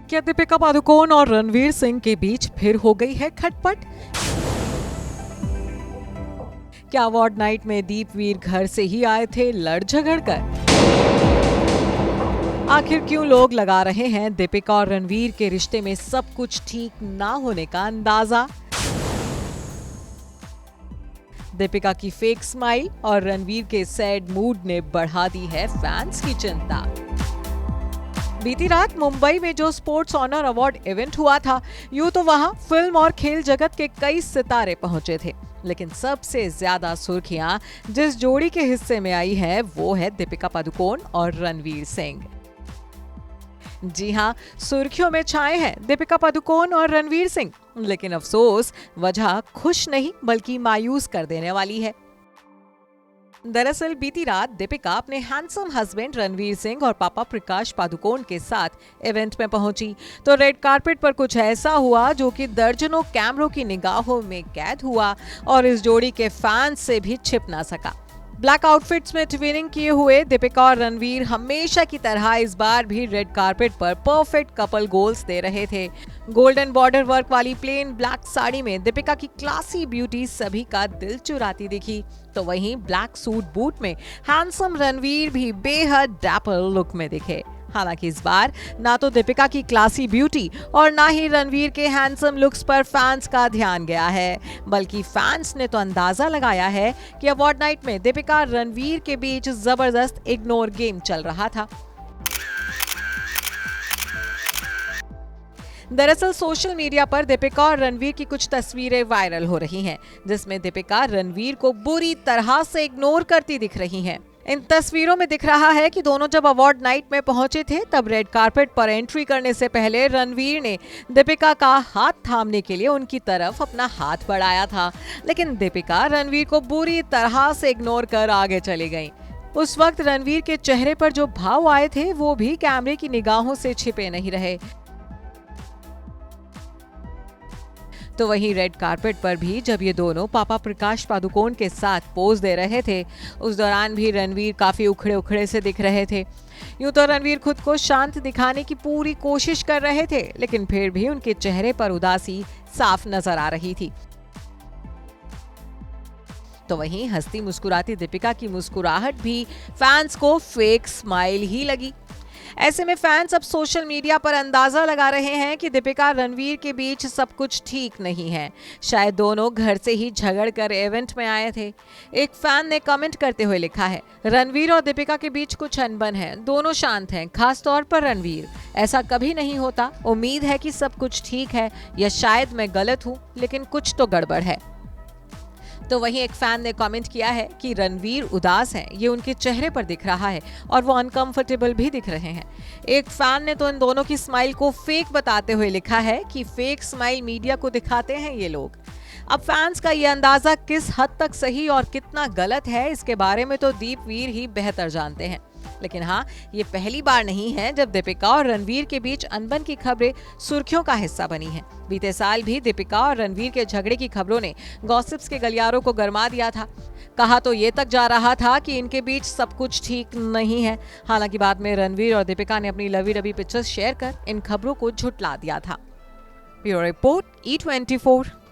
क्या दीपिका पादुकोण और रणवीर सिंह के बीच फिर हो गई है खटपट? क्या अवार्ड नाइट में दीपवीर घर से ही आए थे लड़ झगड़ कर? आखिर क्यों लोग लगा रहे हैं दीपिका और रणवीर के रिश्ते में सब कुछ ठीक ना होने का अंदाजा? दीपिका की फेक स्माइल और रणवीर के सैड मूड ने बढ़ा दी है फैंस की चिंता। बीती रात मुंबई में जो स्पोर्ट्स ऑनर अवार्ड इवेंट हुआ था, यूं तो वहां फिल्म और खेल जगत के कई सितारे पहुंचे थे, लेकिन सबसे ज्यादा सुर्खियां जिस जोड़ी के हिस्से में आई है वो है दीपिका पादुकोण और रणवीर सिंह। जी हां, सुर्खियों में छाए हैं दीपिका पादुकोण और रणवीर सिंह, लेकिन अफसोस वजह खुश नहीं बल्कि मायूस कर देने वाली है। दरअसल बीती रात दीपिका अपने हैंडसम हस्बैंड रणवीर सिंह और पापा प्रकाश पादुकोण के साथ इवेंट में पहुंची तो रेड कारपेट पर कुछ ऐसा हुआ जो कि दर्जनों कैमरों की निगाहों में कैद हुआ और इस जोड़ी के फैंस से भी छिप ना सका। ब्लैक आउटफिट्स में ट्विनिंग किए हुए दीपिका और रणवीर हमेशा की तरह इस बार भी रेड कारपेट पर परफेक्ट कपल गोल्स दे रहे थे। गोल्डन बॉर्डर वर्क वाली प्लेन ब्लैक साड़ी में दीपिका की क्लासी ब्यूटी सभी का दिल चुराती दिखी, तो वहीं ब्लैक सूट बूट में हैंडसम रणवीर भी बेहद डैपर लुक में दिखे। हालांकि इस बार ना तो दीपिका की क्लासी ब्यूटी और ना ही रणवीर के हैंडसम लुक्स पर फैंस का ध्यान गया है, बल्कि फैंस ने तो अंदाजा लगाया है कि अवार्ड नाइट में दीपिका और रणवीर के बीच जबरदस्त इग्नोर गेम चल रहा था। दरअसल सोशल मीडिया पर दीपिका और रणवीर की कुछ तस्वीरें वायरल हो रही हैं, जिसमें दीपिका रणवीर को बुरी तरह से इग्नोर करती दिख रही हैं। इन तस्वीरों में दिख रहा है कि दोनों जब अवार्ड नाइट में पहुंचे थे तब रेड कारपेट पर एंट्री करने से पहले रणवीर ने दीपिका का हाथ थामने के लिए उनकी तरफ अपना हाथ बढ़ाया था, लेकिन दीपिका रणवीर को बुरी तरह से इग्नोर कर आगे चली गईं। उस वक्त रणवीर के चेहरे पर जो भाव आए थे वो भी कैमरे की निगाहों से छिपे नहीं रहे। तो वहीं रेड कारपेट पर भी जब ये दोनों पापा प्रकाश पादुकोण के साथ पोज दे रहे थे, उस दौरान भी रणवीर काफी उखड़े उखड़े से दिख रहे थे। यूं तो रणवीर खुद को शांत दिखाने की पूरी कोशिश कर रहे थे, लेकिन फिर भी उनके चेहरे पर उदासी साफ नजर आ रही थी। तो वहीं हंसती मुस्कुराती दीपिका की मुस्कुराहट भी फैंस को फेक स्माइल ही लगी। ऐसे में फैंस अब सोशल मीडिया पर अंदाजा लगा रहे हैं कि दीपिका रणवीर के बीच सब कुछ ठीक नहीं है, शायद दोनों घर से ही झगड़ कर इवेंट में आए थे। एक फैन ने कमेंट करते हुए लिखा है, रणवीर और दीपिका के बीच कुछ अनबन है, दोनों शांत हैं, खास तौर पर रणवीर। ऐसा कभी नहीं होता, उम्मीद है कि सब कुछ ठीक है, या शायद मैं गलत हूँ, लेकिन कुछ तो गड़बड़ है। तो वहीं एक फैन ने कमेंट किया है कि रणवीर उदास हैं, ये उनके चेहरे पर दिख रहा है और वो अनकंफर्टेबल भी दिख रहे हैं। एक फैन ने तो इन दोनों की स्माइल को फेक बताते हुए लिखा है कि फेक स्माइल मीडिया को दिखाते हैं ये लोग। अब फैंस का ये अंदाजा किस हद तक सही और कितना गलत है, इसके बारे में तो दीपवीर ही बेहतर जानते हैं। लेकिन हाँ, ये पहली बार नहीं है जब दीपिका और रणवीर के बीच अनबन की खबरें सुर्खियों का हिस्सा बनी हैं। बीते साल भी दीपिका और रणवीर के झगड़े की खबरों ने गॉसिप्स के गलियारों को गरमा दिया था। कहा तो ये तक जा रहा था कि इनके बीच सब कुछ ठीक नहीं है। हालांकि बाद में रणवीर और दीपिका ने अपनी लवी डबी पिक्चर्स शेयर कर इन खबरों को झुटला दिया था। Bureau report E24।